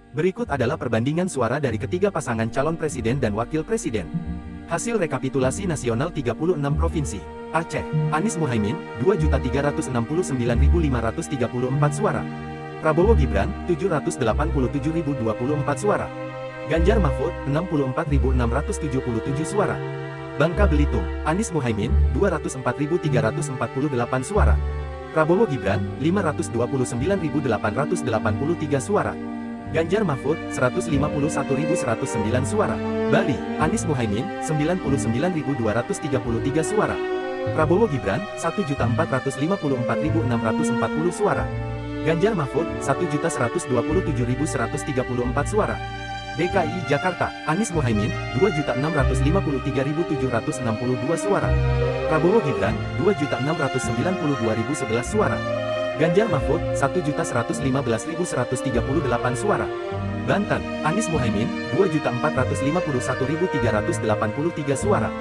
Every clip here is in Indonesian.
Berikut adalah perbandingan suara dari ketiga pasangan calon presiden dan wakil presiden. Hasil rekapitulasi nasional 36 provinsi. Aceh, Anies Muhaimin, 2.369.534 suara. Prabowo Gibran, 787.024 suara. Ganjar Mahfud, 64.677 suara. Bangka Belitung, Anies Muhaimin, 204.348 suara. Prabowo Gibran, 529.883 suara. Ganjar Mahfud, 151.109 suara. Bali, Anies Muhaimin, 99.233 suara. Prabowo Gibran, 1.454.640 suara. Ganjar Mahfud, 1.127.134 suara. DKI Jakarta, Anies Muhaimin, 2.653.762 suara. Prabowo Gibran, 2.692.011 suara. Ganjar Mahfud, 1.115.138 suara. Banten, Anies Muhaimin, 2.451.383 suara.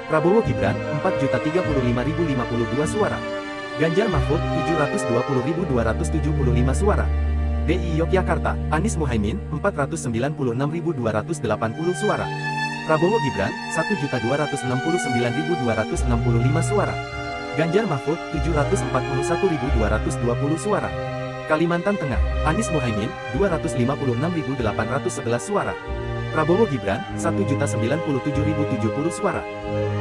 Prabowo Gibran, 4.035.052 suara. Ganjar Mahfud, 720.275 suara. DI Yogyakarta, Anies Muhaimin, 496.280 suara. Prabowo Gibran, 1.269.265 suara. Ganjar Mahfud, 741.220 suara. Kalimantan Tengah, Anies Muhaimin, 256.811 suara. Prabowo Gibran, 1.097.070 suara.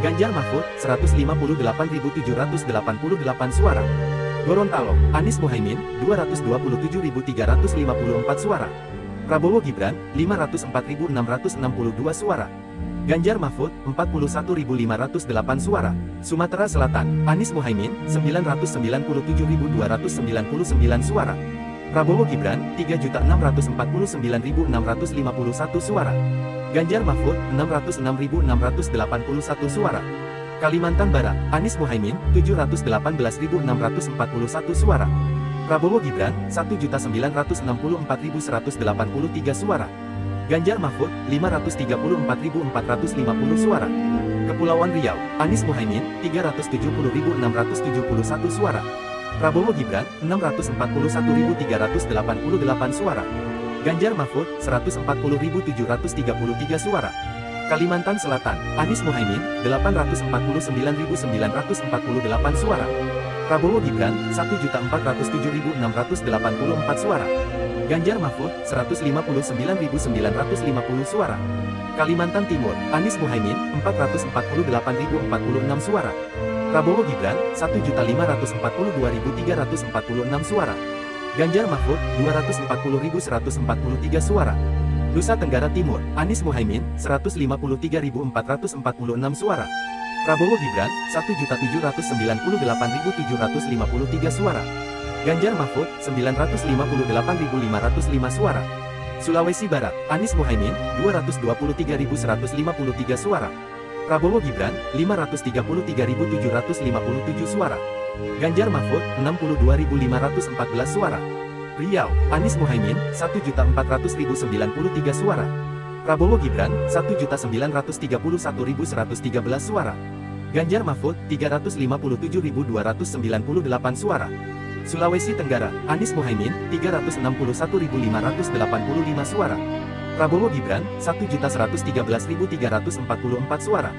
Ganjar Mahfud, 158.788 suara. Gorontalo, Anies Muhaimin, 227.354 suara. Prabowo Gibran, 504.662 suara. Ganjar Mahfud, 41.508 suara. Sumatera Selatan, Anies Muhaimin, 997.299 suara. Prabowo Gibran, 3.649.651 suara. Ganjar Mahfud, 606.681 suara. Kalimantan Barat, Anies Muhaimin, 718.641 suara. Prabowo Gibran, 1.964.183 suara. Ganjar Mahfud, 534.450 suara. Kepulauan Riau, Anies Muhaimin, 370.671 suara. Prabowo Gibran, 641.388 suara. Ganjar Mahfud, 140.733 suara. Kalimantan Selatan, Anies Muhaimin, 849.948 suara. Prabowo Gibran, 1.407.684 suara. Ganjar Mahfud, 159.950 suara. Kalimantan Timur, Anies Muhaimin, 448.046 suara. Prabowo Gibran, 1.542.346 suara. Ganjar Mahfud, 240.143 suara. Nusa Tenggara Timur, Anies Muhaimin, 153.446 suara. Prabowo Gibran, 1.798.753 suara. Ganjar Mahfud, 958.505 suara. Sulawesi Barat, Anies Muhaimin, 223.153 suara. Prabowo Gibran, 533.757 suara. Ganjar Mahfud, 62.514 suara. Riau, Anies Muhaimin, 1.400.093 suara. Prabowo Gibran, 1.931.113 suara. Ganjar Mahfud, 357.298 suara. Sulawesi Tenggara, Anies Muhaimin, 361.585 suara. Prabowo Gibran, 1.113.344 suara.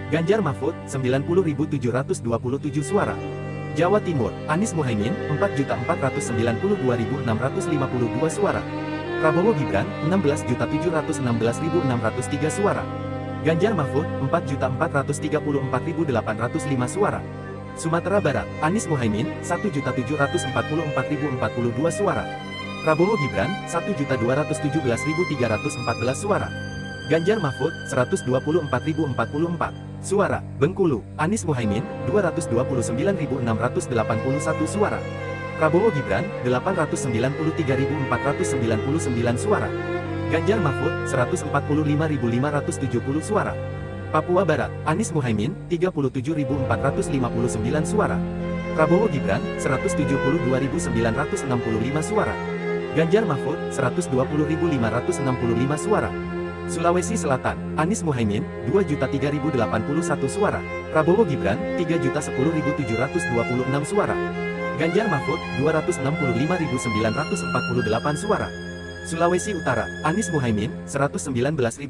Ganjar Mahfud, 90.727 suara. Jawa Timur, Anies Muhaimin, 4.492.652 suara. Prabowo Gibran, 16.716.603 suara. Ganjar Mahfud, 4.434.805 suara. Sumatera Barat, Anies Muhaimin, 1.744.042 suara. Prabowo Gibran, 1.217.314 suara. Ganjar Mahfud, 124.044 suara. Bengkulu, Anies Muhaimin, 229.681 suara. Prabowo Gibran, 893.499 suara. Ganjar Mahfud, 145.570 suara. Papua Barat, Anies Muhaimin, 37.459 suara. Prabowo Gibran, 172.965 suara. Ganjar Mahfud, 120.565 suara. Sulawesi Selatan, Anies Muhaimin, 2.003.081 suara. Prabowo Gibran, 3.010.726 suara. Ganjar Mahfud, 265.948 suara. Sulawesi Utara, Anies Muhaimin, 119.103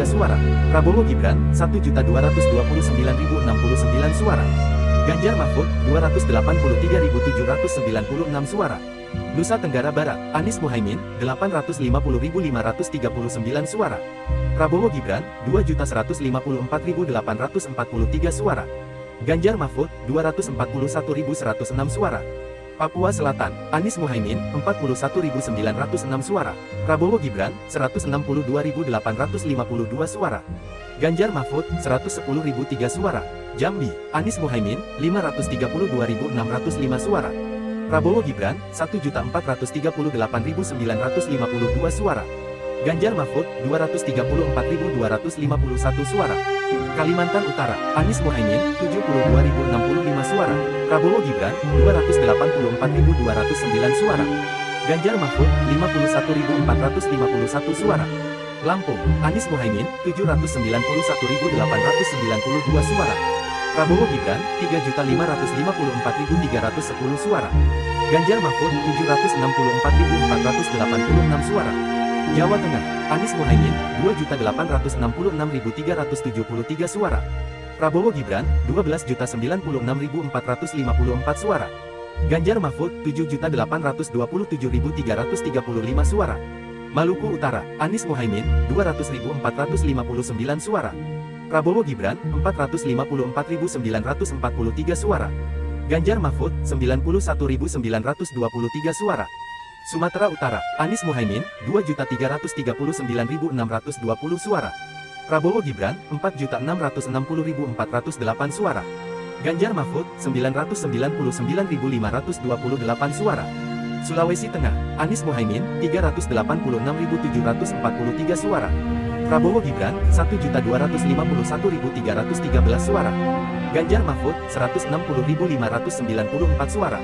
suara. Prabowo Gibran, 1.229.069 suara. Ganjar Mahfud, 283.796 suara. Nusa Tenggara Barat, Anies Muhaimin, 850.539 suara. Prabowo Gibran, 2.154.843 suara. Ganjar Mahfud, 241.106 suara. Papua Selatan, Anies Muhaimin, 41.906 suara. Prabowo Gibran, 162.852 suara. Ganjar Mahfud, 110.003 suara. Jambi, Anies Muhaimin, 532.605 suara. Prabowo Gibran, 1.438.952 suara. Ganjar Mahfud, 234.251 suara. Kalimantan Utara, Anies Muhaimin, 72.065 suara. Prabowo Gibran, 284.209 suara. Ganjar Mahfud, 51.451 suara. Lampung, Anies Muhaimin, 791.892 suara. Prabowo Gibran, 3.554.310 suara. Ganjar Mahfud, 764.486 suara. Jawa Tengah, Anies Muhaimin, 2.866.373 suara. Prabowo Gibran, 12.096.454 suara. Ganjar Mahfud, 7.827.335 suara. Maluku Utara, Anies Muhaimin, 200.459 suara. Prabowo Gibran, 454.943 suara. Ganjar Mahfud, 91.923 suara. Sumatera Utara, Anies Muhaimin, 2.339.620 suara. Prabowo Gibran, 4.660.408 suara. Ganjar Mahfud, 999.528 suara. Sulawesi Tengah, Anies Muhaimin, 386.743 suara. Prabowo Gibran, 1.251.313 suara. Ganjar Mahfud, 160.594 suara.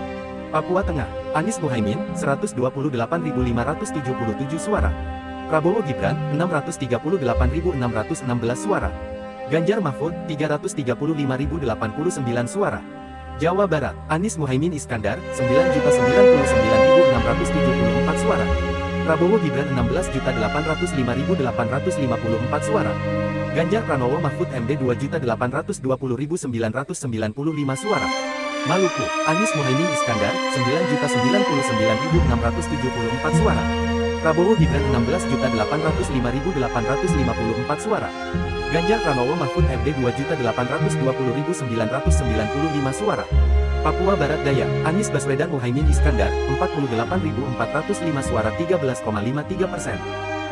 Papua Tengah, Anies Muhaimin, 128.577 suara. Prabowo Gibran, 638.616 suara. Ganjar Mahfud, 335.089 suara. Jawa Barat, Anies Muhaimin Iskandar, 9.099.674 suara. Prabowo Gibran, 16.805.854 suara. Ganjar Pranowo Mahfud MD, 2.820.995 suara. Maluku, Anies Muhaimin Iskandar, 9.099.674 suara. Prabowo Gibran, 16.805.854 suara. Ganjar Pranowo Mahfud MD, 2.820.995 suara. Papua Barat Daya, Anies Baswedan Muhaimin Iskandar, 48.405 suara 13,53%.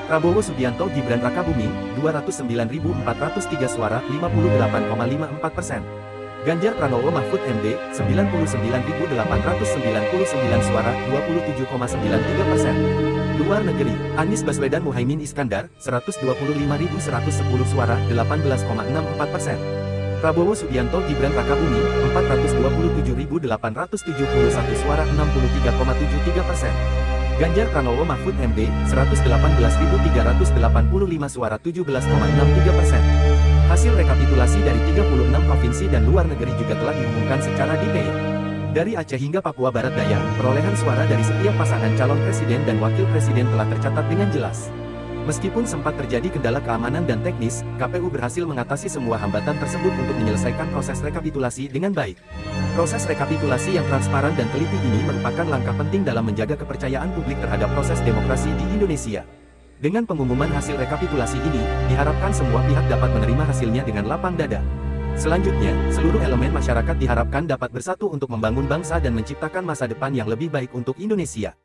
Prabowo Subianto Gibran Rakabuming, 209.403 suara 58,54%. Ganjar Pranowo Mahfud MD, 99.899 suara 27,93%. Luar negeri, Anies Baswedan Muhaimin Iskandar, 125.110 suara 18,64%. Prabowo Subianto Gibran Rakabuming, 427.871 suara 63,73%. Ganjar Pranowo Mahfud MD, 118.385 suara 17,63%. Hasil rekapitulasi dari 36 provinsi dan luar negeri juga telah diumumkan secara detail. Dari Aceh hingga Papua Barat Daya, perolehan suara dari setiap pasangan calon presiden dan wakil presiden telah tercatat dengan jelas. Meskipun sempat terjadi kendala keamanan dan teknis, KPU berhasil mengatasi semua hambatan tersebut untuk menyelesaikan proses rekapitulasi dengan baik. Proses rekapitulasi yang transparan dan teliti ini merupakan langkah penting dalam menjaga kepercayaan publik terhadap proses demokrasi di Indonesia. Dengan pengumuman hasil rekapitulasi ini, diharapkan semua pihak dapat menerima hasilnya dengan lapang dada. Selanjutnya, seluruh elemen masyarakat diharapkan dapat bersatu untuk membangun bangsa dan menciptakan masa depan yang lebih baik untuk Indonesia.